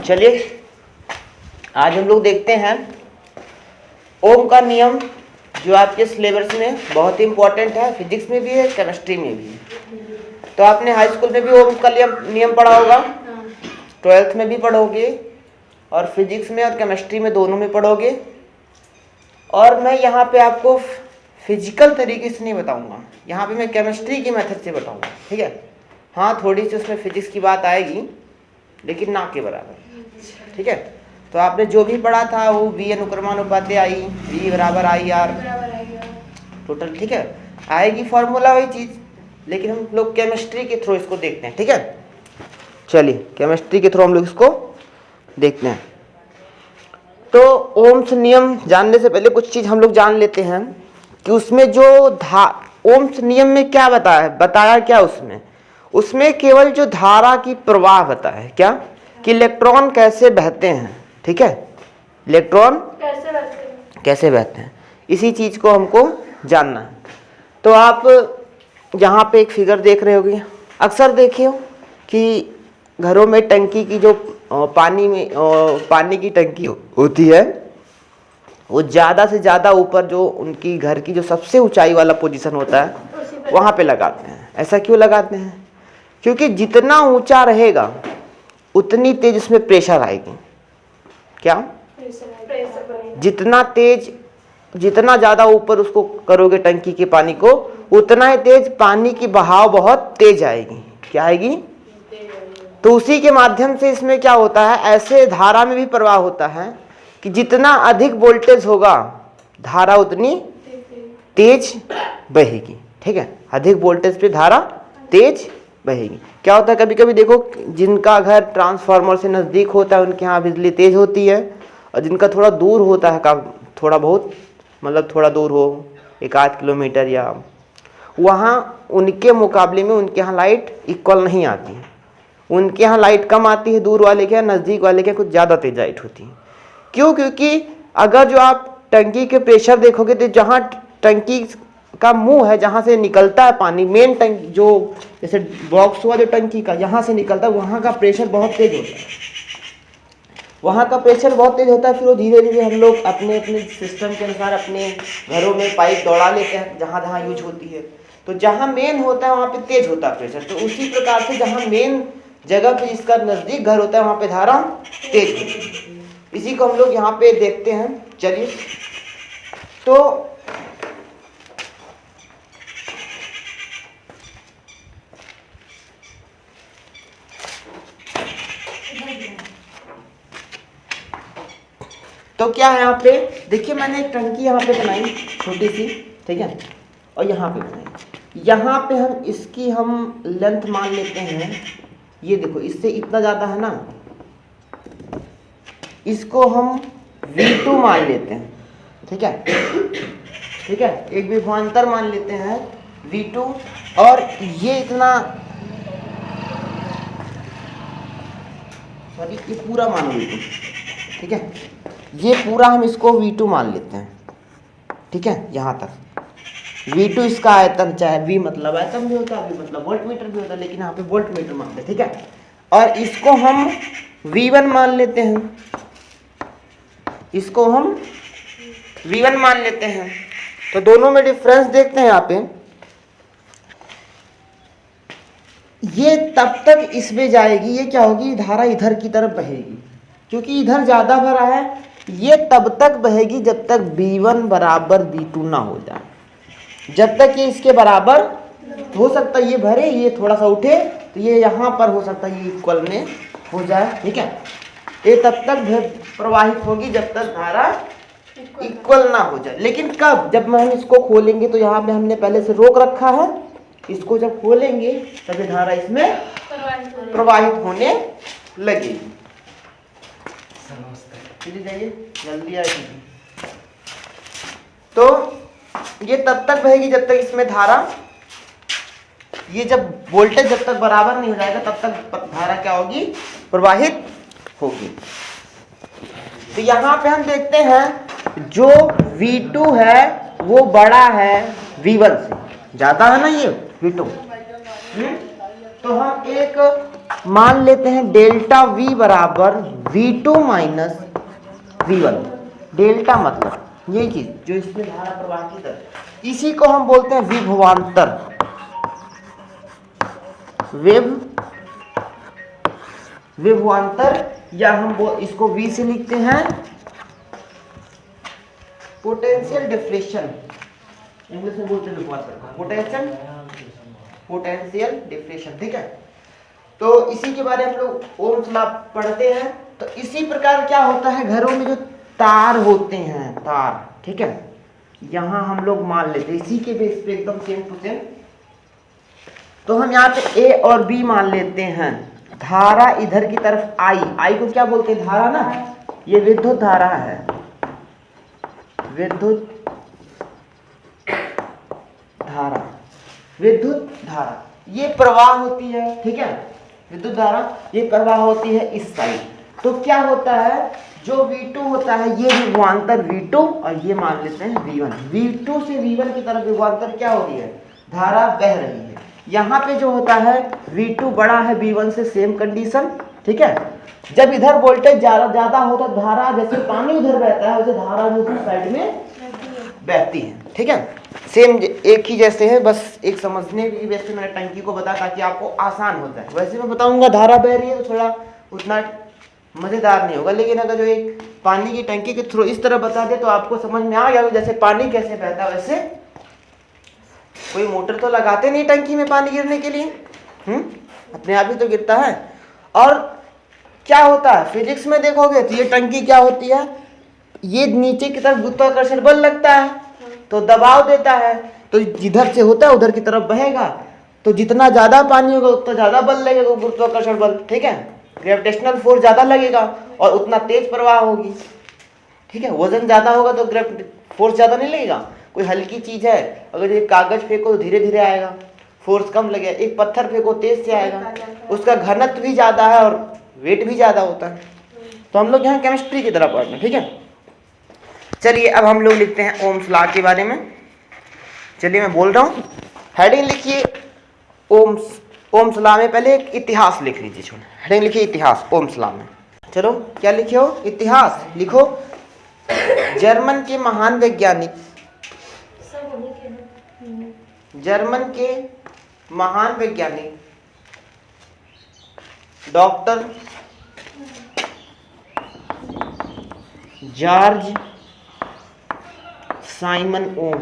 चलिए आज हम लोग देखते हैं ओम का नियम, जो आपके सिलेबस में बहुत ही इंपॉर्टेंट है, फिजिक्स में भी है, केमिस्ट्री में भी है। तो आपने हाई स्कूल में भी ओम का नियम पढ़ा होगा, 12th में भी पढ़ोगे और फिजिक्स में और केमिस्ट्री में दोनों में पढ़ोगे। और मैं यहाँ पे आपको फिजिकल तरीके से नहीं बताऊँगा, यहाँ पे मैं केमिस्ट्री की मेथड से बताऊँगा, ठीक है। हाँ, थोड़ी सी उसमें फिजिक्स की बात आएगी लेकिन ना के बराबर, ठीक है। तो आपने जो भी पढ़ा था वो V अनुक्रमानुपाती आई, V बराबर आई आर टोटल, ठीक है, आएगी फॉर्मूला वही चीज़, लेकिन हम लोग केमिस्ट्री के थ्रू इसको देखते हैं, ठीक है। चलिए केमिस्ट्री के थ्रू हम लोग इसको देखते हैं। तो ओम्स नियम जानने से पहले कुछ चीज़ हम लोग जान लेते हैं कि उसमें जो ओम्स नियम में क्या बताया क्या उसमें केवल जो धारा की प्रवाह बताया है, क्या कि इलेक्ट्रॉन कैसे बहते हैं, ठीक है, इलेक्ट्रॉन कैसे बहते हैं, इसी चीज़ को हमको जानना है। तो आप यहाँ पे एक फिगर देख रहे होगे, अक्सर देखिए कि घरों में टंकी की जो पानी की टंकी होती है, वो ज़्यादा से ज़्यादा ऊपर जो उनकी घर की जो सबसे ऊंचाई वाला पोजीशन होता है वहाँ पे लगाते हैं। ऐसा क्यों लगाते हैं? क्योंकि जितना ऊंचा रहेगा उतनी तेज उसमें प्रेशर आएगी। क्या? जितना तेज, जितना ज़्यादा ऊपर उसको करोगे टंकी के पानी को, उतना ही तेज पानी की बहाव बहुत तेज आएगी। क्या आएगी? तो उसी के माध्यम से इसमें क्या होता है, ऐसे धारा में भी प्रवाह होता है कि जितना अधिक वोल्टेज होगा धारा उतनी तेज बहेगी, ठीक है। अधिक वोल्टेज पे धारा तेज बहेगी। क्या होता है, कभी कभी देखो जिनका घर ट्रांसफार्मर से नज़दीक होता है उनके यहाँ बिजली तेज होती है, और जिनका थोड़ा दूर होता है, थोड़ा बहुत मतलब थोड़ा दूर हो, 1-8 किलोमीटर, या वहाँ उनके मुकाबले में उनके यहाँ लाइट इक्वल नहीं आती है। उनके यहाँ लाइट कम आती है, दूर वाले के यहाँ, नज़दीक वाले के कुछ ज़्यादा तेज लाइट होती है। क्यों? क्योंकि अगर जो आप टंकी के प्रेशर देखोगे तो जहाँ टंकी का मुंह है, जहाँ से निकलता है पानी, मेन टंकी जो जैसे बॉक्स हुआ जो टंकी का, यहाँ से निकलता है, वहाँ का प्रेशर बहुत तेज होता है। वहाँ का प्रेशर बहुत तेज होता है। फिर वो धीरे धीरे हम लोग अपने अपने सिस्टम के अनुसार अपने घरों में पाइप दौड़ा लेते हैं जहाँ जहाँ यूज होती है। तो जहाँ मेन होता है वहाँ पे तेज होता है प्रेशर। तो उसी प्रकार से जहाँ मेन जगह पे जिसका नज़दीक घर होता है वहाँ पे धारा तेज होती है। इसी को हम लोग यहाँ पे देखते हैं। चलिए, तो क्या है, यहाँ पे देखिए मैंने एक टंकी यहाँ पे बनाई छोटी सी, ठीक है, और यहाँ पे बनाई। यहाँ पे हम इसकी लेंथ मान लेते हैं, ये देखो इससे इतना ज़्यादा है ना, इसको हम V2 मान लेते हैं, ठीक है, ठीक है, एक विभवांतर मान लेते हैं V2, और ये इतना, सॉरी ये पूरा मान V2, ठीक है, ये पूरा हम इसको V2 मान लेते हैं, ठीक है। यहाँ तक V2 इसका आयतन, चाहे V मतलब आयतन भी होता है, V मतलब वोल्ट मीटर भी होता है, लेकिन यहाँ पे वोल्ट मीटर मानते हैं, ठीक है। और इसको हम V1 मान लेते हैं, इसको हम V1 मान लेते हैं। तो दोनों में डिफरेंस देखते हैं। यहाँ पे ये तब तक इसमें जाएगी, ये क्या होगी, धारा इधर की तरफ बहेगी, क्योंकि इधर ज़्यादा भरा है। ये तब तक बहेगी जब तक V1 बराबर V2 ना हो जाए। जब तक ये इसके बराबर हो सकता है, ये भरे, ये थोड़ा सा उठे, तो ये यहाँ पर हो सकता है ये इक्वल में हो जाए, ठीक है। ये तब तक प्रवाहित होगी जब तक धारा इक्वल ना हो जाए। लेकिन कब? जब हम इसको खोलेंगे, तो यहाँ पे हमने पहले से रोक रखा है, इसको जब खोलेंगे तब ये धारा इसमें प्रवाहित होने लगेगी। चलिए जाइए, जल्दी आइए। तो ये तब तक बहेगी जब तक इसमें धारा, ये जब वोल्टेज जब तक बराबर नहीं हो जाएगा तब तक धारा क्या होगी, प्रवाहित होगी। तो यहाँ पे हम देखते हैं जो V2 है वो बड़ा है V1 से, ज्यादा है ना ये V2। तो हम एक मान लेते हैं डेल्टा V बराबर V2 माइनस V1। डेल्टा मतलब यही चीज जो इसमें धारा प्रवाहित है, इसी को हम बोलते हैं विभवांतर। विभवांतर, या हम इसको V से लिखते हैं पोटेंशियल डिफ्लेक्शन, इंग्लिश में बोलते हैं विभवांतर, पोटेंशियल डिफ्लेक्शन। ठीक है, तो इसी के बारे में हम लोग ओम्स लॉ पढ़ते हैं। तो इसी प्रकार क्या होता है, घरों में जो तार होते हैं, तार, ठीक है, यहां हम लोग मान लेते हैं इसी के बेस पे एकदम सेम टू सेम। तो हम यहाँ पे ए और बी मान लेते हैं। धारा इधर की तरफ आई को क्या बोलते हैं, धारा ना, ये विद्युत धारा है, विद्युत धारा ये प्रवाह होती है। ठीक है, विद्युत धारा ये प्रवाह होती है इस साइड। तो क्या होता है, जो V2 होता है ये विभवांतर V2, और ये मान लेते हैं V1। V2 से V1 की तरफ विभवांतर क्या हो रही है, धारा बह रही है। यहाँ पे जो होता है V2 बड़ा है V1 से, सेम कंडीशन। ठीक है, जब इधर वोल्टेज ज्यादा होता है, धारा जैसे पानी उधर बहता है वैसे धारा दूसरी साइड में बहती है। ठीक है, सेम एक ही जैसे है, बस एक समझने की वैसे मैंने टंकी को बताया ताकि आपको आसान होता है। वैसे मैं बताऊंगा धारा बह रही है तो थोड़ा उतना मजेदार नहीं होगा, लेकिन अगर जो एक पानी की टंकी के थ्रू इस तरह बता दे तो आपको समझ में आ गया जैसे पानी कैसे बहता है वैसे। कोई मोटर तो लगाते नहीं टंकी में पानी गिरने के लिए, अपने आप ही तो गिरता है। और क्या होता है फिजिक्स में देखोगे तो ये टंकी क्या होती है, ये नीचे की तरफ गुरुत्वाकर्षण बल लगता है तो दबाव देता है, तो जिधर से होता है उधर की तरफ बहेगा। तो जितना ज्यादा पानी होगा उतना ज्यादा बल लगेगा, गुरुत्वाकर्षण बल। ठीक है, ग्रेविटेशनल फोर्स ज्यादा लगेगा और उतना तेज प्रवाह होगी। ठीक है, वजन ज्यादा होगा तो फोर्स ज्यादा नहीं लगेगा। कोई हल्की चीज है, अगर ये कागज फेंको तो धीरे धीरे आएगा, फोर्स कम लगेगा। एक पत्थर फेंको तेज से आएगा, उसका घनत्व भी ज्यादा है और वेट भी ज्यादा होता है। तो हम लोग यहाँ केमिस्ट्री की तरफ पढ़ते हैं। ठीक है, चलिए अब हम लोग लिखते हैं ओम्स लॉ के बारे में। चलिए मैं बोल रहा हूँ, हेडिंग लिखिए ओम्स लॉ में। पहले एक इतिहास लिख लीजिए, छोड़ हेडिंग लिखिए इतिहास ओम्स लॉ में। चलो क्या लिखे हो, इतिहास लिखो। जर्मन के महान वैज्ञानिक, जर्मन के महान वैज्ञानिक डॉक्टर जॉर्ज साइमन ओम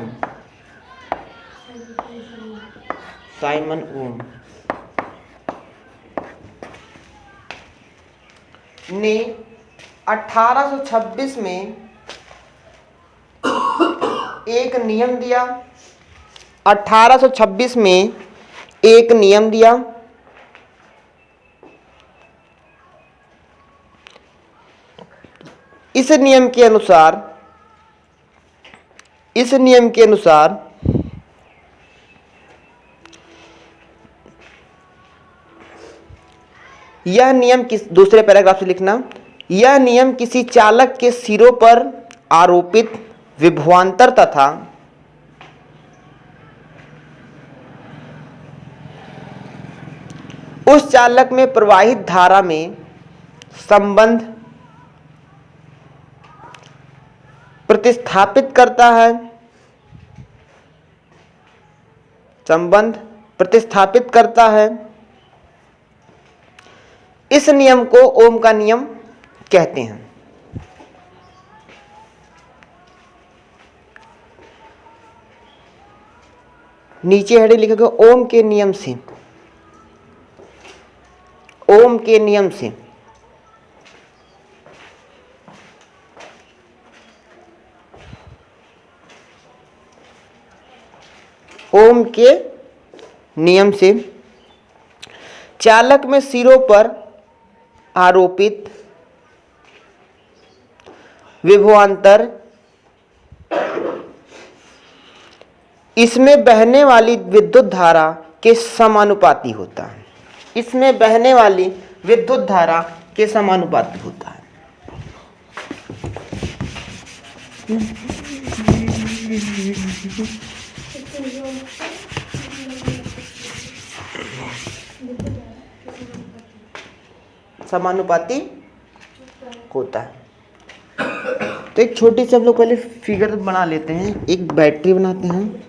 ने 1826 में एक नियम दिया। 1826 में एक नियम दिया। इस नियम के अनुसार यह नियम दूसरे पैराग्राफ से लिखना, यह नियम किसी चालक के सिरों पर आरोपित विभवांतर तथा उस चालक में प्रवाहित धारा में संबंध प्रतिस्थापित करता है। इस नियम को ओम का नियम कहते हैं। नीचे हेडिंग लिखेगा ओम के नियम से। ओम के नियम से ओम के नियम से चालक में सिरों पर आरोपित विभवांतर इसमें बहने वाली विद्युत धारा के समानुपाती होता है। इसमें बहने वाली विद्युत धारा के समानुपाती होता है। समानुपाती होता है। तो एक छोटी सी हम लोग पहले फिगर बना लेते हैं, एक बैटरी बनाते हैं।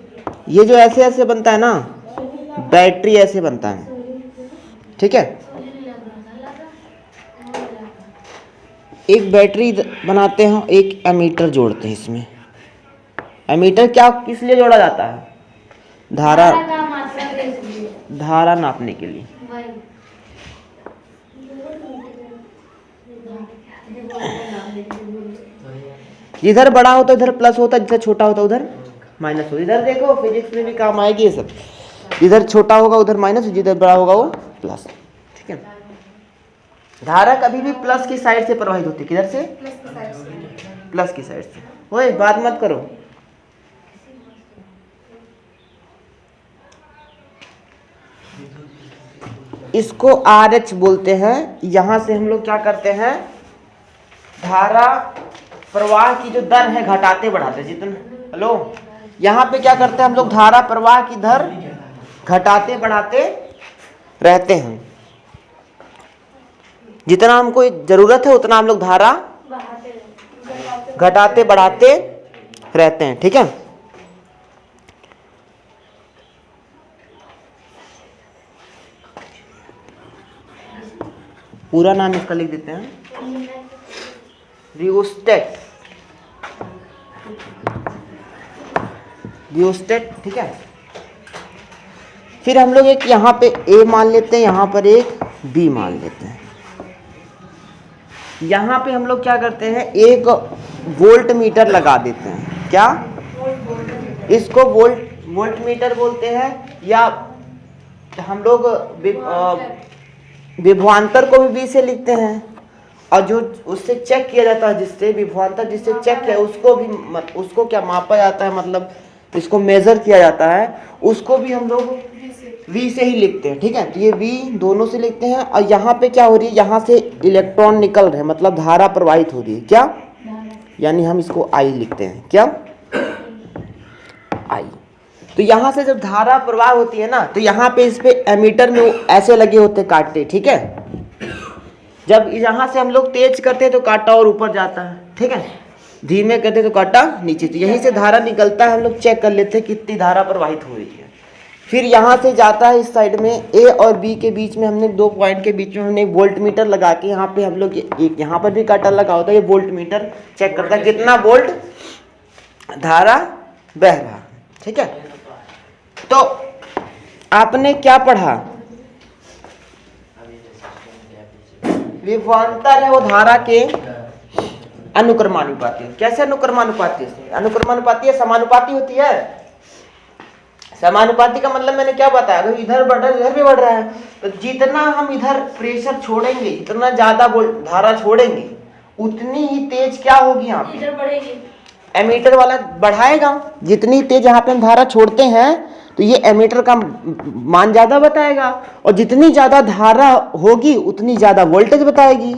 ये जो ऐसे ऐसे बनता है ना, बैटरी ऐसे बनता है, ठीक है। एक बैटरी बनाते हैं, एक एमीटर जोड़ते हैं इसमें। एमीटर क्या किस लिए जोड़ा जाता है? धारा नापने के लिए। इधर बड़ा होता है इधर प्लस होता है, जिधर छोटा होता है उधर माइनस होता है। इधर देखो फिजिक्स में भी काम आएगी ये सब। इधर छोटा होगा उधर माइनस, जिधर बड़ा होगा वो प्लस, ठीक है। धारा कभी भी प्लस की साइड से प्रवाहित होती है। किधर से? प्लस की साइड से। ओए बात मत करो। इसको RH बोलते हैं। यहां से हम लोग क्या करते हैं, धारा प्रवाह की जो दर है घटाते बढ़ाते जितना, हेलो, यहाँ पे क्या करते हैं हम लोग, धारा प्रवाह की दर घटाते बढ़ाते रहते हैं। जितना हमको जरूरत है उतना हम लोग धारा घटाते बढ़ाते रहते हैं, ठीक है। पूरा नाम इसका लिख देते हैं, रियोस्टेट। रियोस्टेट, ठीक है। फिर हम लोग एक यहाँ पे A मान लेते हैं, यहाँ पर एक B मान लेते हैं। यहाँ पे हम लोग क्या करते हैं, एक वोल्ट मीटर लगा देते हैं। क्या? इसको वोल्ट मीटर बोलते हैं, या हम लोग विभवांतर को भी V से लिखते हैं, और जो उससे चेक किया जाता है, जिससे विभवांतर जिससे चेक किया उसको भी, उसको क्या मापा जाता है, मतलब इसको मेजर किया जाता है, उसको भी हम लोग V से ही लिखते हैं, ठीक है। तो ये V दोनों से लिखते हैं। और यहाँ पे क्या हो रही है, यहाँ से इलेक्ट्रॉन निकल रहे हैं, मतलब धारा प्रवाहित हो रही है, क्या? यानी हम इसको I लिखते हैं, क्या? I। तो यहाँ से जब धारा प्रवाह होती है ना, तो यहाँ पे इस पे एमीटर में ऐसे लगे होते हैं कांटे, ठीक है। जब यहाँ से हम लोग तेज करते हैं तो कांटा और ऊपर जाता है, ठीक है। धीमे करते तो कांटा नीचे। तो यहीं से धारा निकलता है, हम लोग चेक कर लेते हैं कितनी धारा प्रवाहित हो रही है। फिर यहाँ से जाता है इस साइड में, A और B के बीच में हमने दो पॉइंट के बीच में हमने वोल्ट मीटर लगा के, यहाँ पे हम लोग एक यहाँ पर भी कांटा लगा होता है, ये वोल्ट मीटर चेक करता है कितना वोल्ट धारा बह रहा, ठीक है। तो आपने क्या पढ़ा, विभवांतर है वो धारा के अनुक्रमानुपाती। कैसे अनुक्रमानुपाती? अनुक्रमानुपाती है, समानुपाती होती है। समानुपाती का मतलब मैंने क्या बताया, अगर इधर बढ़ रहा है इधर भी बढ़ रहा है, तो जितना हम इधर प्रेशर छोड़ेंगे, जितना ज्यादा धारा छोड़ेंगे, उतनी ही तेज क्या होगी, यहाँ पे इधर बढ़ेगी। एमीटर वाला बढ़ाएगा, जितनी तेज यहाँ पे हम धारा छोड़ते हैं तो ये एमीटर का मान ज्यादा बताएगा, और जितनी ज्यादा धारा होगी उतनी ज्यादा वोल्टेज बताएगी।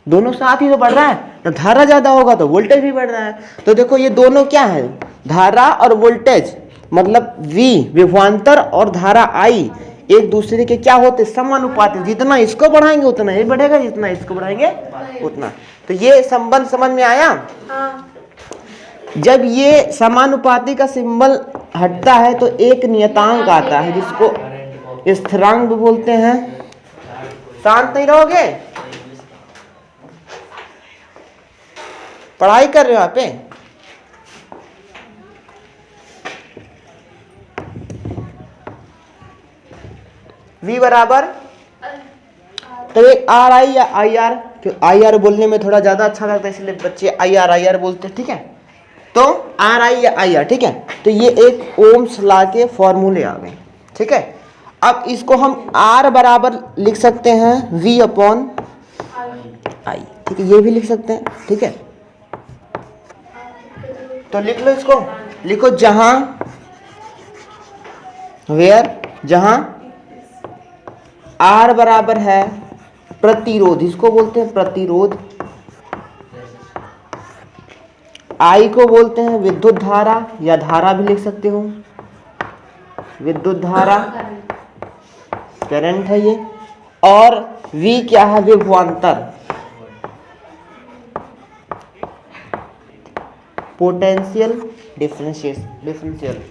दोनों साथ ही तो बढ़ रहा है, तो धारा ज्यादा होगा तो वोल्टेज भी बढ़ रहा है। तो देखो ये दोनों क्या है, धारा और वोल्टेज, मतलब V विभवांतर और धारा I एक दूसरे के क्या होते, समानुपाती। जितना इसको बढ़ाएंगे उतना ये बढ़ेगा, जितना इसको बढ़ाएंगे उतना। तो ये संबंध समझ में आया? हाँ। जब ये समानुपाती का सिंबल हटता है तो एक नियतांक आता है जिसको स्थिरांक भी बोलते हैं। शांत नहीं रहोगे, पढ़ाई कर रहे हो आप पे। V बराबर, तो एक RI या IR, IR बोलने में थोड़ा ज्यादा अच्छा लगता है इसलिए बच्चे IR बोलते हैं, ठीक है। तो RI या IR, ठीक है। तो ये एक ओम्स लॉ के फॉर्मूले आ गए, ठीक है। अब इसको हम R बराबर लिख सकते हैं V अपॉन I, ठीक है, ये भी लिख सकते हैं, ठीक है। तो लिख लो इसको, लिखो जहां जहां R बराबर है प्रतिरोध, इसको बोलते हैं प्रतिरोध। I को बोलते हैं विद्युत धारा, या धारा भी लिख सकते हो, विद्युत धारा, करंट है ये। और V क्या है? विभवांतर। Potential differential.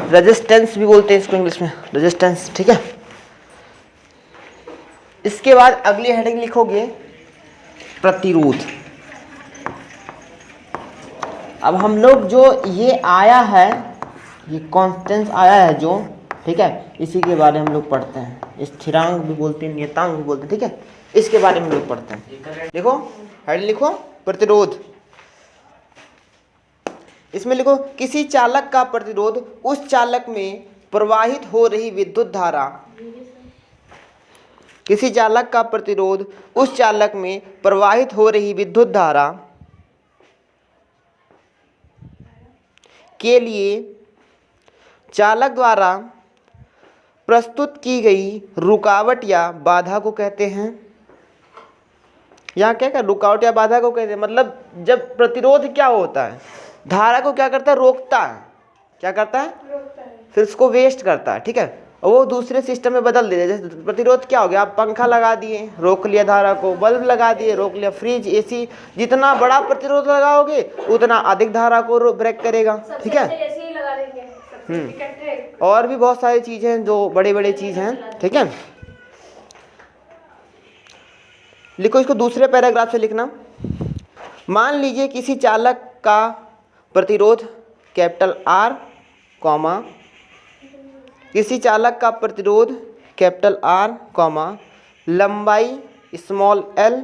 रेजिस्टेंस भी बोलते हैं इसको इंग्लिश में, रेजिस्टेंस। ठीक है। इसके बाद अगली हेडिंग लिखोगे प्रतिरोध। अब हम लोग जो ये आया है, ये कांस्टेंट आया है जो, ठीक है, इसी के बारे में हम लोग पढ़ते हैं। स्थिरांक भी बोलते हैं, नियतांक भी बोलते हैं। ठीक है, इसके बारे में लोग पढ़ते हैं। देखो हेडिंग लिखो प्रतिरोध। इसमें लिखो किसी चालक का प्रतिरोध उस चालक में प्रवाहित हो रही विद्युत धारा, किसी चालक का प्रतिरोध उस चालक में प्रवाहित हो रही विद्युत धारा के लिए चालक द्वारा प्रस्तुत की गई रुकावट या बाधा को कहते हैं। यहाँ क्या रुकावट या बाधा को कहते हैं, मतलब जब प्रतिरोध क्या होता है, धारा को क्या करता है? रोकता है। क्या करता है? रोकता है। फिर उसको वेस्ट करता है। ठीक है, और वो दूसरे सिस्टम में बदल देता है। जैसे प्रतिरोध क्या हो गया, आप पंखा लगा दिए, रोक लिया धारा को, बल्ब लगा दिए, रोक लिया, फ्रिज, एसी, जितना बड़ा प्रतिरोध लगाओगे उतना अधिक धारा को ब्रेक करेगा। ठीक है, और भी बहुत सारी चीजें हैं जो बड़े बड़े चीज हैं। ठीक है, लिखो इसको दूसरे पैराग्राफ से लिखना। मान लीजिए किसी चालक का प्रतिरोध कैपिटल आर, कॉमा, किसी चालक का प्रतिरोध कैपिटल आर, कॉमा, लंबाई स्मॉल एल,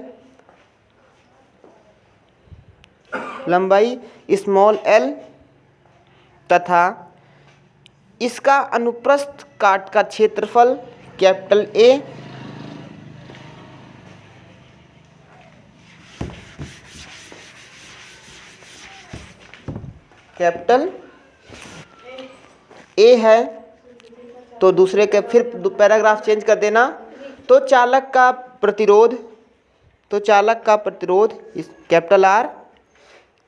लंबाई स्मॉल एल तथा इसका अनुप्रस्थ काट का क्षेत्रफल कैपिटल ए, कैपिटल ए है, तो दूसरे के फिर पैराग्राफ चेंज कर देना। तो चालक का प्रतिरोध, तो चालक का प्रतिरोध कैपिटल आर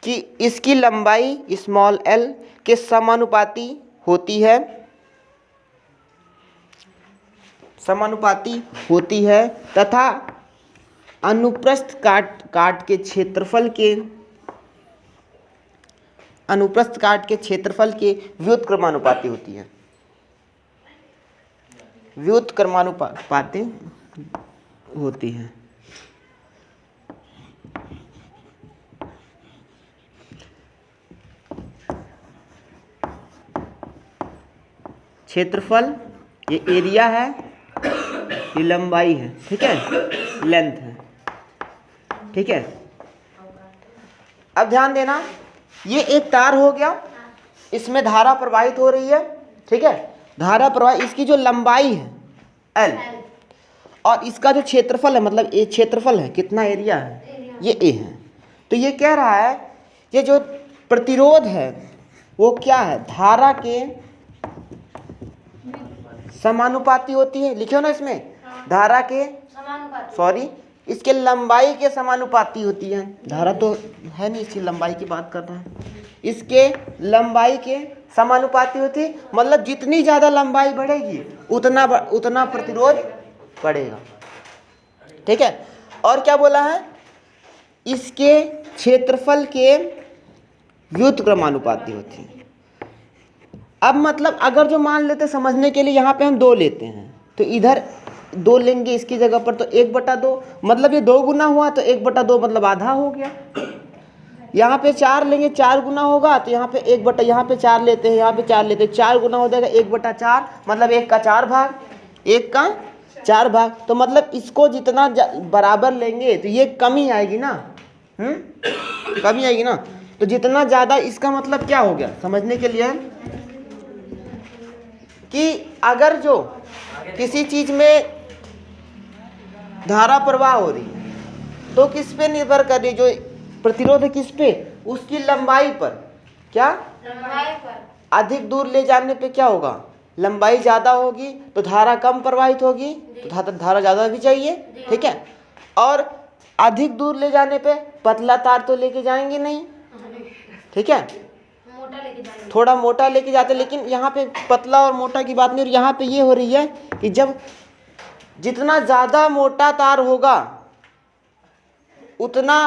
कि इसकी लंबाई स्मॉल एल के समानुपाती होती है, समानुपाती होती है तथा अनुप्रस्थ काट के क्षेत्रफल के, अनुप्रस्थ काट के क्षेत्रफल के व्युत्क्रमानुपाती होती है, व्युत्क्रमानुपाती होती है। क्षेत्रफल ये एरिया है, ये लंबाई है। ठीक है, लेंथ है। ठीक है, अब ध्यान देना, ये एक तार हो गया, इसमें धारा प्रवाहित हो रही है। ठीक है, धारा प्रवाह, इसकी जो लंबाई है एल और इसका जो क्षेत्रफल है, मतलब ये क्षेत्रफल है, कितना एरिया है, ये ए है। तो ये कह रहा है ये जो प्रतिरोध है वो क्या है, धारा के समानुपाती होती है। लिखे हो ना इसमें, धारा के सॉरी इसके लंबाई के समानुपाती होती है। धारा तो है नहीं, इसकी लंबाई की बात कर रहा है। इसके लंबाई के समानुपाती होती, मतलब जितनी ज़्यादा लंबाई बढ़ेगी उतना प्रतिरोध बढ़ेगा। ठीक है, और क्या बोला है, इसके क्षेत्रफल के व्युत्क्रमानुपाती होती है। अब मतलब अगर जो मान लेते समझने के लिए यहाँ पे हम 2 लेते हैं, तो इधर 2 लेंगे इसकी जगह पर, तो 1/2, मतलब ये 2 गुना हुआ तो 1/2 मतलब आधा हो गया। यहाँ पे 4 लेंगे, 4 गुना होगा, तो यहाँ पे 1/, यहाँ पे 4 लेते हैं, यहाँ पे 4 लेते हैं, 4 गुना हो जाएगा 1/4, मतलब 1 का 4 भाग, 1 का 4 भाग। तो मतलब इसको जितना बराबर लेंगे तो ये कमी आएगी ना, कमी आएगी ना। तो जितना ज़्यादा, इसका मतलब क्या हो गया समझने के लिए, कि अगर जो किसी चीज़ में धारा प्रवाह हो रही है तो किस पे निर्भर कर रही है, जो प्रतिरोध है किस पे, उसकी लंबाई पर। क्या लंबाई पर? अधिक दूर ले जाने पे क्या होगा, लंबाई ज़्यादा होगी तो धारा कम प्रवाहित होगी, तो धारा ज़्यादा भी चाहिए। ठीक है, और अधिक दूर ले जाने पे पतला तार तो लेके जाएंगे नहीं। ठीक है, थोड़ा मोटा लेके जाते हैं, लेकिन यहाँ पे पतला और मोटा की बात नहीं। और यहाँ पे ये हो रही है कि जब जितना ज़्यादा मोटा तार होगा उतना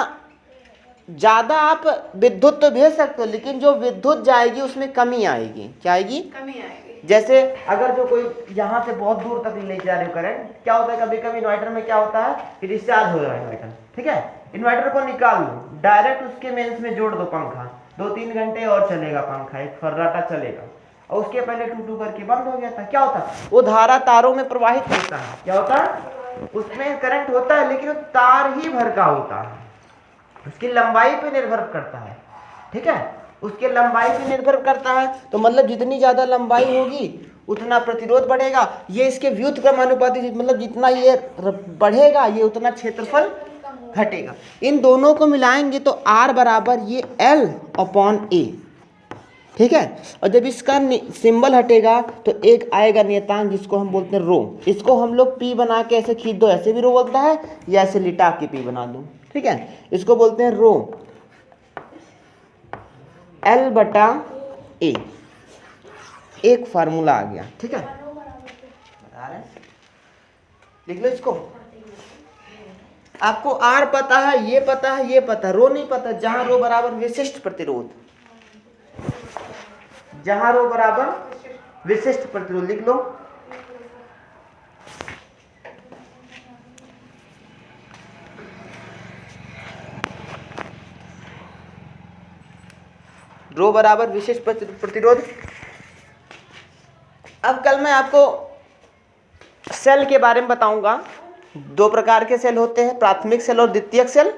ज़्यादा आप विद्युत तो भेज सकते हो, लेकिन जो विद्युत जाएगी उसमें कमी आएगी। क्या आएगी? कमी आएगी। जैसे अगर जो कोई यहाँ से बहुत दूर तक ले जा रहे हो करंट, क्या होता है कभी कभी इन्वर्टर में क्या होता है कि डिस्चार्ज हो रहा है इन्वर्टर, ठीक है, इन्वर्टर को निकाल लो, डायरेक्ट उसके मेंस में जोड़ दो पंखा, 2-3 घंटे और चलेगा पंखा, एक फर्राटा चलेगा, और उसके पहले टू करके बंद हो गया था। क्या होता है? वो धारा तारों में प्रवाहित होता है। क्या होता है? उसमें करंट होता है, लेकिन वो तार ही भर का होता है, उसकी लंबाई पे निर्भर करता है, ठीक है, उसके लंबाई पे निर्भर करता है। तो मतलब जितनी ज़्यादा लंबाई होगी उतना प्रतिरोध बढ़ेगा। ये इसके व्युत्क्रमानुपाती, मतलब जितना ये बढ़ेगा ये उतना क्षेत्रफल घटेगा। इन दोनों को मिलाएंगे तो R बराबर ये L/A, ठीक है। और जब इसका सिंबल हटेगा तो एक आएगा नियतांक जिसको हम बोलते हैं रो। इसको हम लोग P बना के ऐसे खींच दो, ऐसे भी रो बोलता है, या ऐसे लिटा के P बना दो, ठीक है। इसको बोलते हैं रो L/A। एक फार्मूला आ गया, ठीक है, लिख लो इसको। आपको R पता है, ये पता है, ये पता है, रो नहीं पता। जहां रो बराबर विशिष्ट प्रतिरोध, जहां रो बराबर विशिष्ट प्रतिरोध लिख लो। रो बराबर विशिष्ट प्रतिरोध। अब कल मैं आपको सेल के बारे में बताऊंगा। 2 प्रकार के सेल होते हैं, प्राथमिक सेल और द्वितीयक सेल।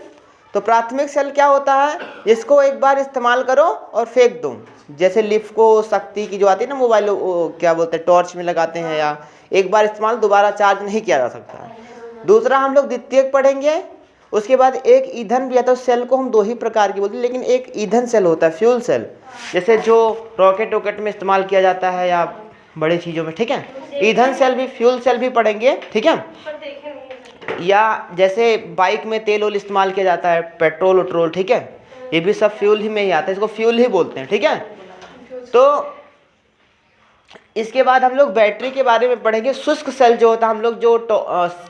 तो प्राथमिक सेल क्या होता है? इसको एक बार इस्तेमाल करो और फेंक दो। जैसे लिफ्ट को शक्ति की जो आती है ना, मोबाइल क्या बोलते हैं, टॉर्च में लगाते हैं, या एक बार इस्तेमाल दोबारा चार्ज नहीं किया जा सकता है। दूसरा हम लोग द्वितीयक पढ़ेंगे। उसके बाद एक ईंधन भी आता है। सेल को हम 2 ही प्रकार की बोलते हैं, लेकिन एक ईंधन सेल होता है, फ्यूल सेल, जैसे जो रॉकेट में इस्तेमाल किया जाता है या बड़ी चीज़ों में, ठीक है। ईंधन सेल भी, फ्यूल सेल भी पढ़ेंगे, ठीक है। या जैसे बाइक में तेल ओल इस्तेमाल किया जाता है, पेट्रोल उट्रोल, ठीक है, ये भी सब फ्यूल ही में ही आता है, इसको फ्यूल ही बोलते हैं, ठीक है। तो इसके बाद हम लोग बैटरी के बारे में पढ़ेंगे। शुष्क सेल जो होता है, हम लोग जो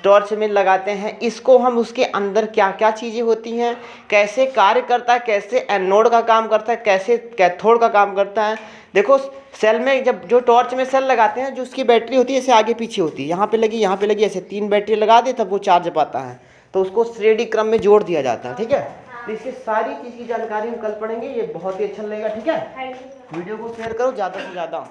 टॉर्च में लगाते हैं, इसको हम उसके अंदर क्या क्या चीज़ें होती हैं, कैसे कार्य करता है, कैसे एनोड का काम करता है, कैसे कैथोड का काम करता है। देखो सेल में जब जो टॉर्च में सेल लगाते हैं, जो उसकी बैटरी होती है ऐसे आगे पीछे होती है, यहाँ पे लगी, यहाँ पे लगी, ऐसे 3 बैटरी लगा दे तब वो चार्ज पाता है, तो उसको श्रेणी क्रम में जोड़ दिया जाता है, ठीक है। तो इसकी सारी चीज़ की जानकारी हम कल पढ़ेंगे। ये बहुत ही अच्छा लगेगा, ठीक है। वीडियो को शेयर करो ज़्यादा से ज़्यादा।